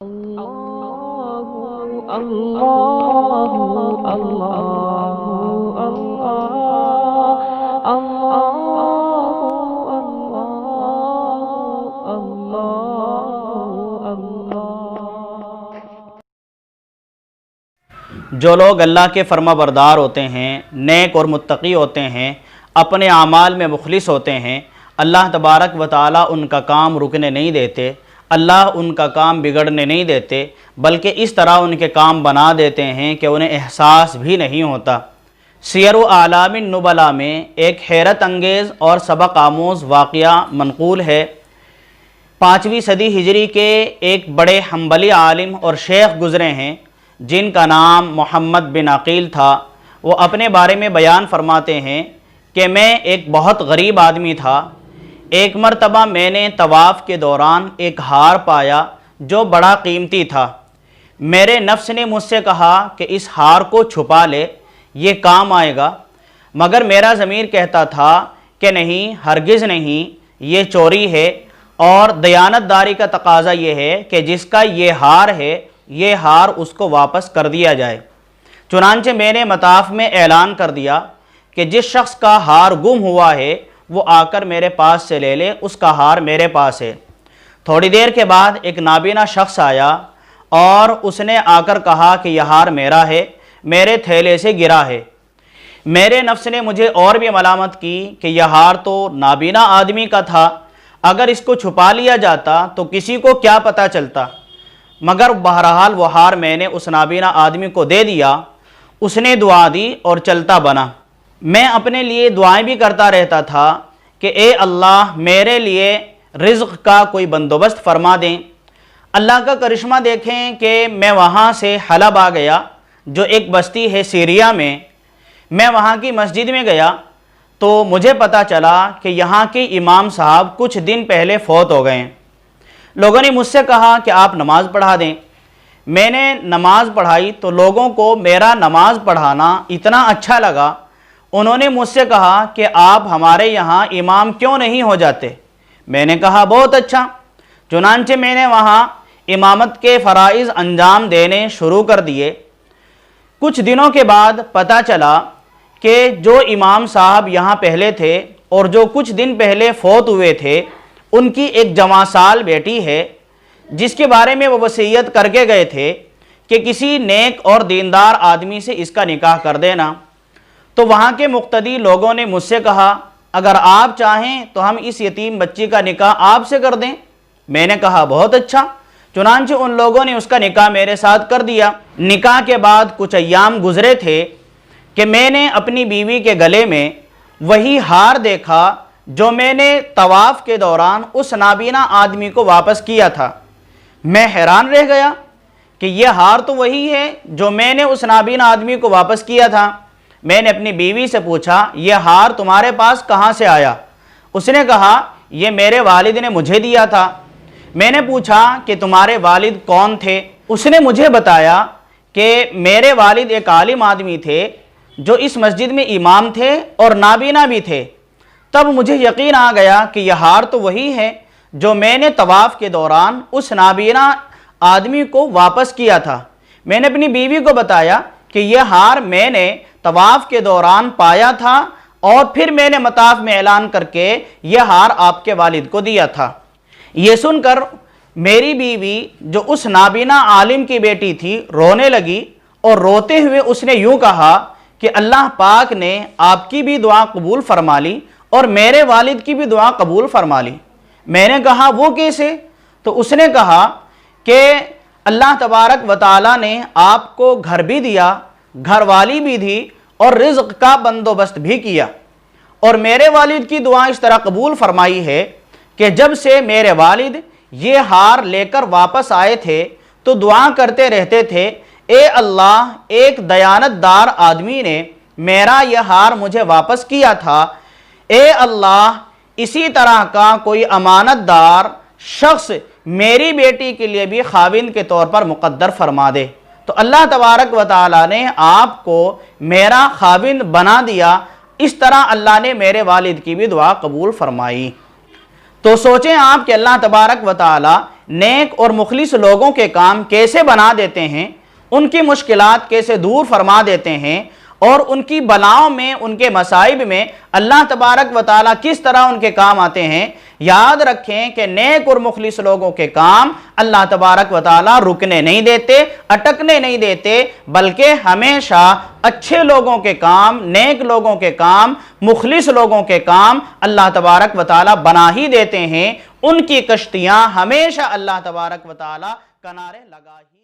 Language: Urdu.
جو لوگ اللہ کے فرما بردار ہوتے ہیں، نیک اور متقی ہوتے ہیں، اپنے اعمال میں مخلص ہوتے ہیں، اللہ تبارک و تعالیٰ ان کا کام رکنے نہیں دیتے، اللہ ان کا کام بگڑنے نہیں دیتے، بلکہ اس طرح ان کے کام بنا دیتے ہیں کہ انہیں احساس بھی نہیں ہوتا۔ سیر اعلام النبلاء میں ایک حیرت انگیز اور سبق آموز واقعہ منقول ہے۔ 5ویں صدی ہجری کے ایک بڑے حنبلی عالم اور شیخ گزرے ہیں جن کا نام محمد بن عقیل تھا۔ وہ اپنے بارے میں بیان فرماتے ہیں کہ میں ایک بہت غریب آدمی تھا۔ ایک مرتبہ میں نے طواف کے دوران ایک ہار پایا جو بڑا قیمتی تھا۔ میرے نفس نے مجھ سے کہا کہ اس ہار کو چھپا لے، یہ کام آئے گا، مگر میرا ضمیر کہتا تھا کہ نہیں، ہرگز نہیں، یہ چوری ہے، اور دیانت داری کا تقاضا یہ ہے کہ جس کا یہ ہار ہے یہ ہار اس کو واپس کر دیا جائے۔ چنانچہ میں نے مطاف میں اعلان کر دیا کہ جس شخص کا ہار گم ہوا ہے وہ آ کر میرے پاس سے لے لے، اس کا ہار میرے پاس ہے۔ تھوڑی دیر کے بعد ایک نابینا شخص آیا اور اس نے آ کر کہا کہ یہ ہار میرا ہے، میرے تھیلے سے گرا ہے۔ میرے نفس نے مجھے اور بھی ملامت کی کہ یہ ہار تو نابینا آدمی کا تھا، اگر اس کو چھپا لیا جاتا تو کسی کو کیا پتہ چلتا، مگر بہرحال وہ ہار میں نے اس نابینا آدمی کو دے دیا۔ اس نے دعا دی اور چلتا بنا۔ میں اپنے لیے دعائیں بھی کرتا رہتا تھا کہ اے اللہ میرے لیے رزق کا کوئی بندوبست فرما دیں۔ اللہ کا کرشمہ دیکھیں کہ میں وہاں سے حلب آ گیا جو ایک بستی ہے سیریا میں۔ میں وہاں کی مسجد میں گیا تو مجھے پتہ چلا کہ یہاں کے امام صاحب کچھ دن پہلے فوت ہو گئے ہیں۔ لوگوں نے مجھ سے کہا کہ آپ نماز پڑھا دیں۔ میں نے نماز پڑھائی تو لوگوں کو میرا نماز پڑھانا اتنا اچھا لگا، انہوں نے مجھ سے کہا کہ آپ ہمارے یہاں امام کیوں نہیں ہو جاتے؟ میں نے کہا بہت اچھا۔ چنانچہ میں نے وہاں امامت کے فرائض انجام دینے شروع کر دیے۔ کچھ دنوں کے بعد پتہ چلا کہ جو امام صاحب یہاں پہلے تھے اور جو کچھ دن پہلے فوت ہوئے تھے، ان کی ایک جوان سال بیٹی ہے جس کے بارے میں وہ وصیت کر کے گئے تھے کہ کسی نیک اور دیندار آدمی سے اس کا نکاح کر دینا۔ تو وہاں کے مقتدی لوگوں نے مجھ سے کہا اگر آپ چاہیں تو ہم اس یتیم بچی کا نکاح آپ سے کر دیں۔ میں نے کہا بہت اچھا۔ چنانچہ ان لوگوں نے اس کا نکاح میرے ساتھ کر دیا۔ نکاح کے بعد کچھ ایام گزرے تھے کہ میں نے اپنی بیوی کے گلے میں وہی ہار دیکھا جو میں نے طواف کے دوران اس نابینا آدمی کو واپس کیا تھا۔ میں حیران رہ گیا کہ یہ ہار تو وہی ہے جو میں نے اس نابینا آدمی کو واپس کیا تھا۔ میں نے اپنی بیوی سے پوچھا یہ ہار تمہارے پاس کہاں سے آیا؟ اس نے کہا یہ میرے والد نے مجھے دیا تھا۔ میں نے پوچھا کہ تمہارے والد کون تھے؟ اس نے مجھے بتایا کہ میرے والد ایک عالم آدمی تھے جو اس مسجد میں امام تھے اور نابینا بھی تھے۔ تب مجھے یقین آ گیا کہ یہ ہار تو وہی ہے جو میں نے طواف کے دوران اس نابینا آدمی کو واپس کیا تھا۔ میں نے اپنی بیوی کو بتایا کہ یہ ہار میں نے طواف کے دوران پایا تھا اور پھر میں نے مطاف میں اعلان کر کے یہ ہار آپ کے والد کو دیا تھا۔ یہ سن کر میری بیوی جو اس نابینا عالم کی بیٹی تھی رونے لگی اور روتے ہوئے اس نے یوں کہا کہ اللہ پاک نے آپ کی بھی دعا قبول فرما لی اور میرے والد کی بھی دعا قبول فرما لی۔ میں نے کہا وہ کیسے؟ تو اس نے کہا کہ اللہ تبارک و تعالیٰ نے آپ کو گھر بھی دیا، گھر والی بھی دی اور رزق کا بندوبست بھی کیا، اور میرے والد کی دعا اس طرح قبول فرمائی ہے کہ جب سے میرے والد یہ ہار لے کر واپس آئے تھے تو دعا کرتے رہتے تھے اے اللہ ایک دیانت دار آدمی نے میرا یہ ہار مجھے واپس کیا تھا، اے اللہ اسی طرح کا کوئی امانت دار شخص میری بیٹی کے لیے بھی خاوند کے طور پر مقدر فرما دے۔ تو اللہ تبارک و تعالیٰ نے آپ کو میرا خاوند بنا دیا، اس طرح اللہ نے میرے والد کی بھی دعا قبول فرمائی۔ تو سوچیں آپ کہ اللہ تبارک و تعالیٰ نیک اور مخلص لوگوں کے کام کیسے بنا دیتے ہیں، ان کی مشکلات کیسے دور فرما دیتے ہیں، اور ان کی بلاؤں میں، ان کے مصائب میں اللہ تبارک و تعالیٰ کس طرح ان کے کام آتے ہیں۔ یاد رکھیں کہ نیک اور مخلص لوگوں کے کام اللہ تبارک و تعالیٰ رکنے نہیں دیتے، اٹکنے نہیں دیتے، بلکہ ہمیشہ اچھے لوگوں کے کام، نیک لوگوں کے کام، مخلص لوگوں کے کام اللہ تبارک و تعالیٰ بنا ہی دیتے ہیں۔ ان کی کشتیاں ہمیشہ اللہ تبارک و تعالیٰ کنارے لگا ہی